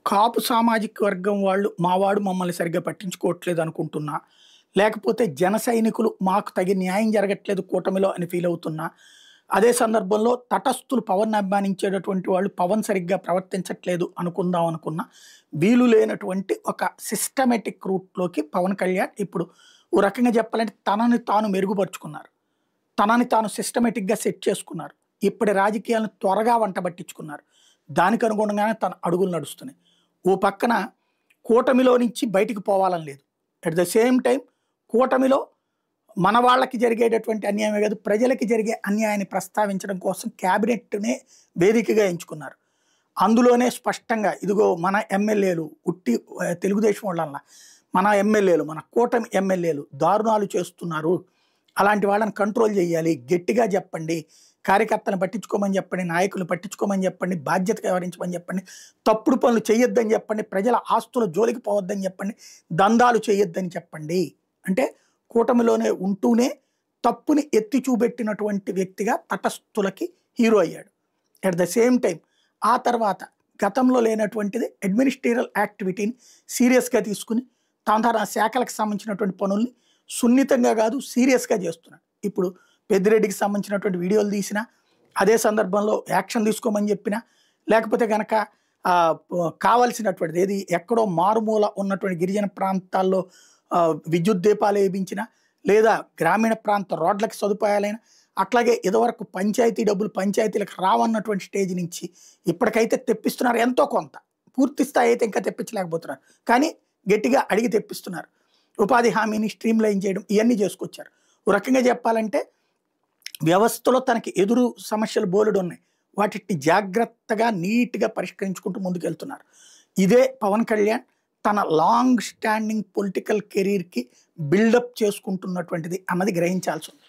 కాపు సామాజిక వర్గం వాళ్ళు మావాడు మమ్మల్ని సరిగ్గా పట్టించుకోవట్లేదు అనుకుంటున్నా, లేకపోతే జన సైనికులు మాకు తగిన న్యాయం జరగట్లేదు కూటమిలో అని ఫీల్ అవుతున్నా, అదే సందర్భంలో తటస్థులు పవన్ అభిమానించేటటువంటి వాళ్ళు పవన్ సరిగ్గా ప్రవర్తించట్లేదు అనుకుందాం అనుకున్నా, వీలు లేనటువంటి ఒక సిస్టమేటిక్ రూట్లోకి పవన్ కళ్యాణ్ ఇప్పుడు ఓ రకంగా చెప్పాలంటే తనని తాను మెరుగుపరుచుకున్నారు. తనని తాను సిస్టమేటిక్‌గా సెట్ చేసుకున్నారు. ఇప్పటి రాజకీయాలను త్వరగా వంట బట్టించుకున్నారు. దానికి అనుగుణంగానే తన అడుగులు నడుస్తున్నాయి. ఓ పక్కన కూటమిలో నుంచి బయటికి పోవాలని లేదు. అట్ ద సేమ్ టైమ్ కూటమిలో మన వాళ్ళకి జరిగేటటువంటి అన్యాయమే కాదు, ప్రజలకి జరిగే అన్యాయాన్ని ప్రస్తావించడం కోసం క్యాబినెట్‌నే వేదికగా ఎంచుకున్నారు. అందులోనే స్పష్టంగా ఇదిగో మన ఎమ్మెల్యేలు ఉట్టి తెలుగుదేశం వాళ్ళనలా, మన ఎమ్మెల్యేలు, మన కూటమి ఎమ్మెల్యేలు దారుణాలు చేస్తున్నారు. అలాంటి వాళ్ళని కంట్రోల్ చేయాలి. గట్టిగా చెప్పండి. కార్యకర్తలను పట్టించుకోమని చెప్పండి. నాయకులను పట్టించుకోమని చెప్పండి. బాధ్యతగా వ్యవహరించమని చెప్పండి. తప్పుడు పనులు చేయొద్దని చెప్పండి. ప్రజల ఆస్తుల జోలికి పోవద్దని చెప్పండి. దందాలు చేయొద్దని చెప్పండి. అంటే కూటమిలోనే ఉంటూనే తప్పుని ఎత్తి చూపెట్టినటువంటి వ్యక్తిగా తటస్థులకి హీరో అయ్యాడు. అట్ ద సేమ్ టైం ఆ తర్వాత గతంలో లేనటువంటిది అడ్మినిస్ట్రేటివ్ యాక్టివిటీని సీరియస్‌గా తీసుకుని తన శాఖలకు సంబంధించినటువంటి పనుల్ని సున్నితంగా కాదు సీరియస్‌గా చేస్తున్నాడు. ఇప్పుడు పెద్దిరెడ్డికి సంబంధించినటువంటి వీడియోలు తీసినా, అదే సందర్భంలో యాక్షన్ తీసుకోమని చెప్పినా, లేకపోతే గనక కావాల్సినటువంటిది ఏది ఎక్కడో మారుమూల ఉన్నటువంటి గిరిజన ప్రాంతాల్లో విద్యుత్ దీపాలు వేయించినా, లేదా గ్రామీణ ప్రాంత రోడ్లకి సదుపాయాలైనా, అట్లాగే ఇదివరకు పంచాయతీ డబ్బులు పంచాయతీలకు రావన్నటువంటి స్టేజ్ నుంచి ఇప్పటికైతే తెప్పిస్తున్నారు ఎంతో కొంత. పూర్తి స్థాయి అయితే ఇంకా తెప్పించలేకపోతున్నారు. కానీ గట్టిగా అడిగి తెప్పిస్తున్నారు. ఉపాధి హామీని స్ట్రీమ్‌లైన్ చేయడం ఇవన్నీ చేసుకొచ్చారు. ఓ రకంగా చెప్పాలంటే వ్యవస్థలో తనకి ఎదురు సమస్యలు బోలెడున్నాయి. వాటిని జాగ్రత్తగా నీట్‌గా పరిష్కరించుకుంటూ ముందుకెళ్తున్నారు. ఇదే పవన్ కళ్యాణ్ తన లాంగ్ స్టాండింగ్ పొలిటికల్ కెరీర్‌కి బిల్డప్ చేసుకుంటున్నటువంటిది అన్నది గ్రహించాల్సి ఉంది.